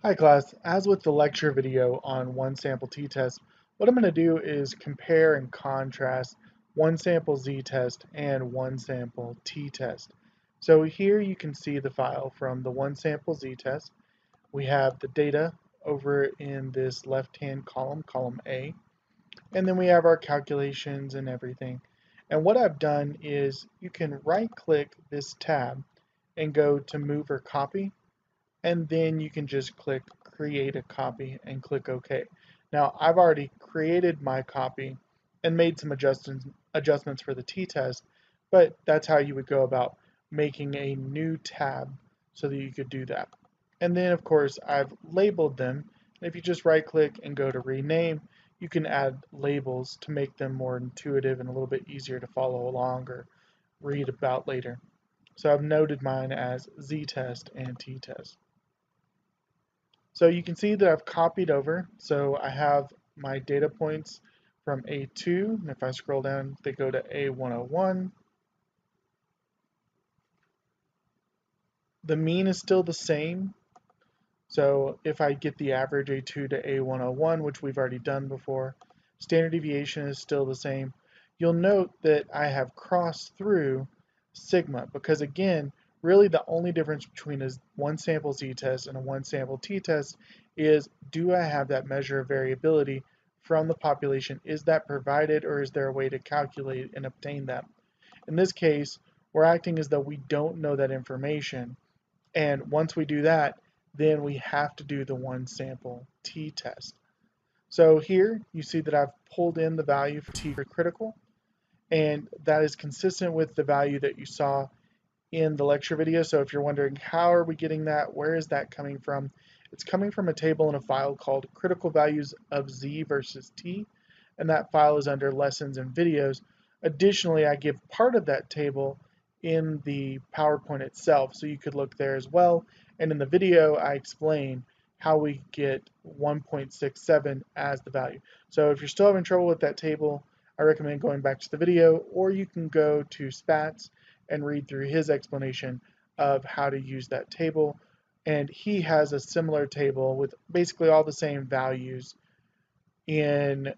Hi class, as with the lecture video on one sample t-test, what I'm going to do is compare and contrast one sample z-test and one sample t-test. So here you can see the file from the one sample z-test. We have the data over in this left-hand column, column A, and then we have our calculations and everything. And what I've done is you can right-click this tab and go to Move or Copy, and then you can just click create a copy and click OK. Now I've already created my copy and made some adjustments for the t-test, but that's how you would go about making a new tab so that you could do that. And then of course I've labeled them. If you just right click and go to rename, you can add labels to make them more intuitive and a little bit easier to follow along or read about later. So I've noted mine as z-test and t-test. So you can see that I've copied over. So I have my data points from A2, and if I scroll down, they go to A101. The mean is still the same. So if I get the average A2 to A101, which we've already done before, standard deviation is still the same. You'll note that I have crossed through sigma because again, really the only difference between a one sample z-test and a one sample t-test is, do I have that measure of variability from the population? Is that provided, or is there a way to calculate and obtain that? In this case, we're acting as though we don't know that information. And once we do that, then we have to do the one sample t-test. So here you see that I've pulled in the value for t for critical, and that is consistent with the value that you saw in the lecture video. So if you're wondering how are we getting that, where is that coming from, it's coming from a table in a file called critical values of z versus t, and that file is under lessons and videos. Additionally, I give part of that table in the PowerPoint itself, so you could look there as well. And in the video, I explain how we get 1.67 as the value. So if you're still having trouble with that table, I recommend going back to the video, or you can go to Spatz and read through his explanation of how to use that table. And he has a similar table with basically all the same values in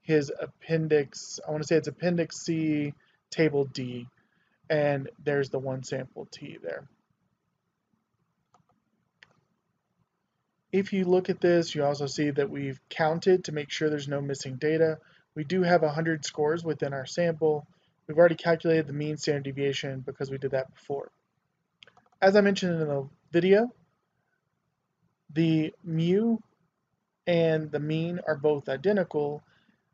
his appendix. I want to say it's Appendix C, Table D, and there's the one sample T there. If you look at this, you also see that we've counted to make sure there's no missing data. We do have 100 scores within our sample. We've already calculated the mean standard deviation because we did that before. As I mentioned in the video, the mu and the mean are both identical.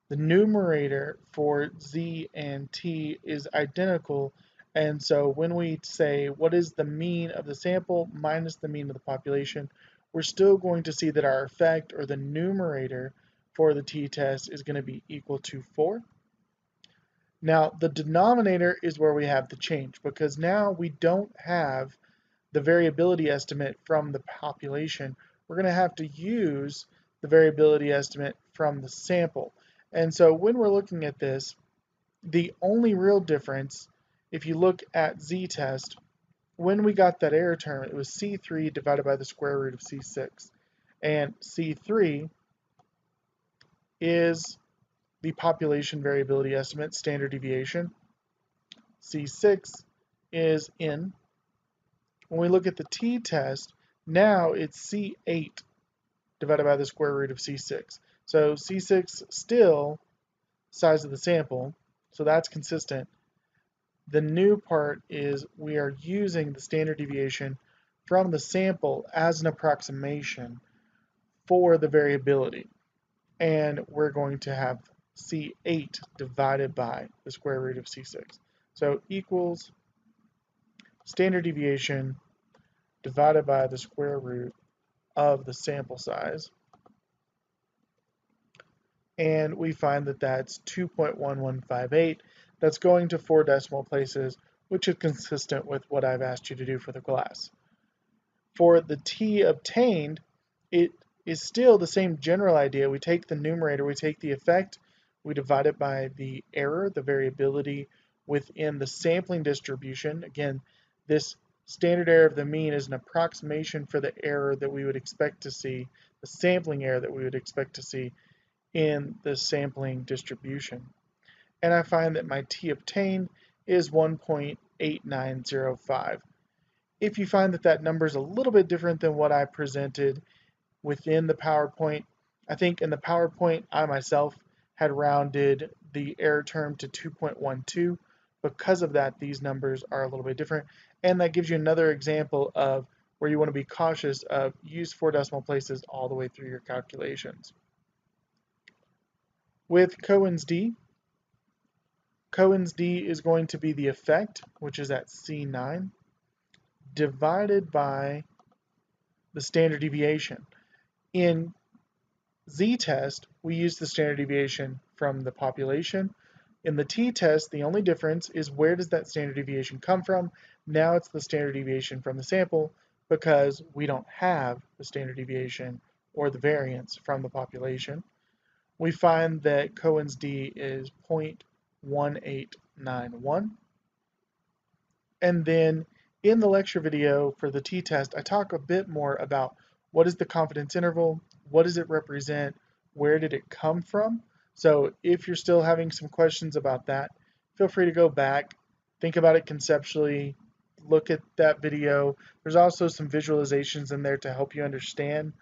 The numerator for z and t is identical, and so when we say what is the mean of the sample minus the mean of the population, we're still going to see that our effect, or the numerator for the t-test, is going to be equal to 4. Now the denominator is where we have the change, because now we don't have the variability estimate from the population. We're going to have to use the variability estimate from the sample. And so when we're looking at this, the only real difference, if you look at z-test, when we got that error term, it was C3 divided by the square root of C6. And C3 is the population variability estimate, standard deviation. C6 is N. When we look at the t-test, now it's C8 divided by the square root of C6. So C6 still size of the sample, so that's consistent. The new part is we are using the standard deviation from the sample as an approximation for the variability. And we're going to have C8 divided by the square root of C6. So equals standard deviation divided by the square root of the sample size. And we find that that's 2.1158. That's going to 4 decimal places, which is consistent with what I've asked you to do for the class. For the t obtained, it is still the same general idea. We take the numerator, we take the effect, we divide it by the error, the variability within the sampling distribution. Again, this Standard error of the mean is an approximation for the error that we would expect to see, the sampling error that we would expect to see in the sampling distribution. And I find that my t obtained is 1.8905. If you find that that number is a little bit different than what I presented within the PowerPoint, I think in the PowerPoint I myself had rounded the error term to 2.12. Because of that, these numbers are a little bit different, and that gives you another example of where you want to be cautious of use 4 decimal places all the way through your calculations. With Cohen's d is going to be the effect, which is at C9, divided by the standard deviation. In z-test, we use the standard deviation from the population. In the t-test, the only difference is where does that standard deviation come from? Now it's the standard deviation from the sample because we don't have the standard deviation or the variance from the population. We find that Cohen's d is 0.1891. And then in the lecture video for the t-test, I talk a bit more about what is the confidence interval, what does it represent, where did it come from? So if you're still having some questions about that, feel free to go back, think about it conceptually, look at that video. There's also some visualizations in there to help you understand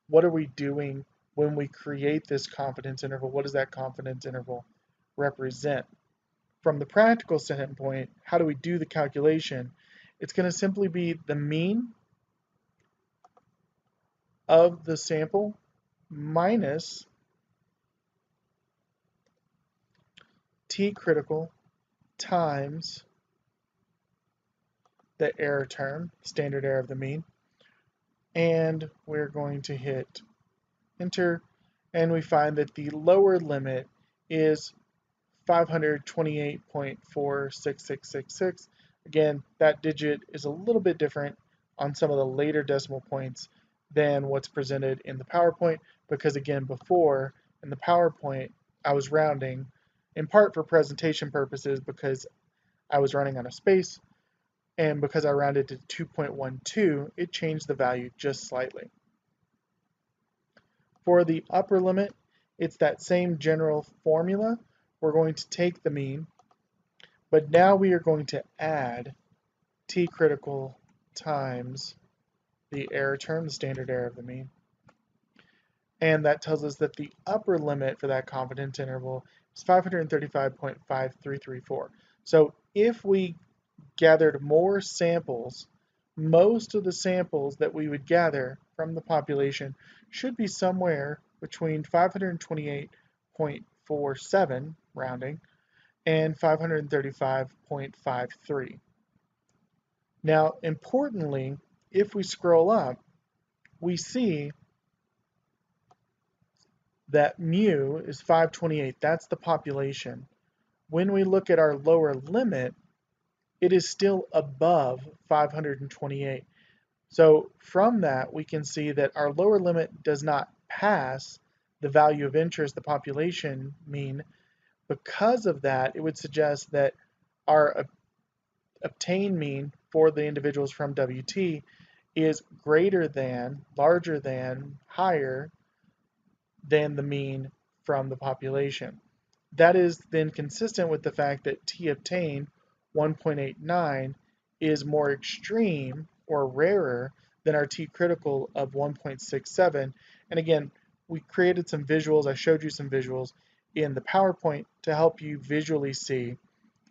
what are we doing when we create this confidence interval, what does that confidence interval represent? From the practical standpoint, how do we do the calculation? It's going to simply be the mean of the sample minus t critical times the error term, standard error of the mean, and we're going to hit enter, and we find that the lower limit is 528.46666. Again, that digit is a little bit different on some of the later decimal points than what's presented in the PowerPoint, because again, before in the PowerPoint, I was rounding in part for presentation purposes because I was running on a space, and because I rounded to 2.12, it changed the value just slightly. For the upper limit, it's that same general formula. We're going to take the mean, but now we are going to add t critical times the error term, the standard error of the mean. And that tells us that the upper limit for that confidence interval is 535.5334. So if we gathered more samples, most of the samples that we would gather from the population should be somewhere between 528.47, rounding, and 535.53. Now, importantly, if we scroll up, we see that mu is 528. That's the population. When we look at our lower limit, it is still above 528. So from that, we can see that our lower limit does not pass the value of interest, the population mean. Because of that, it would suggest that our obtained mean for the individuals from WT is greater than, larger than, higher than the mean from the population. That is then consistent with the fact that T obtained 1.89 is more extreme or rarer than our T critical of 1.67. And again, we created some visuals. I showed you some visuals in the PowerPoint to help you visually see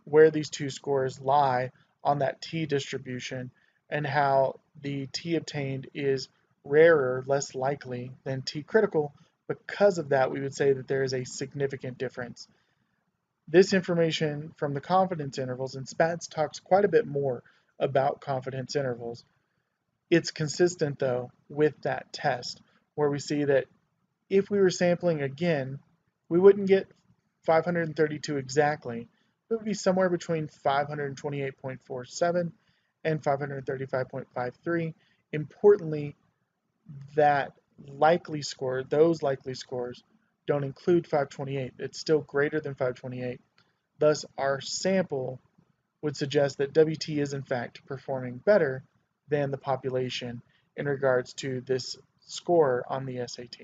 where these two scores lie on that T distribution and how the T obtained is rarer, less likely than T critical. Because of that, we would say that there is a significant difference. This information from the confidence intervals, and Spatz talks quite a bit more about confidence intervals. It's consistent, though, with that test, where we see that if we were sampling again, we wouldn't get 532 exactly. It would be somewhere between 528.47 and 535.53. Importantly, that likely score, those likely scores, don't include 528. It's still greater than 528. Thus, our sample would suggest that WT is in fact performing better than the population in regards to this score on the SAT.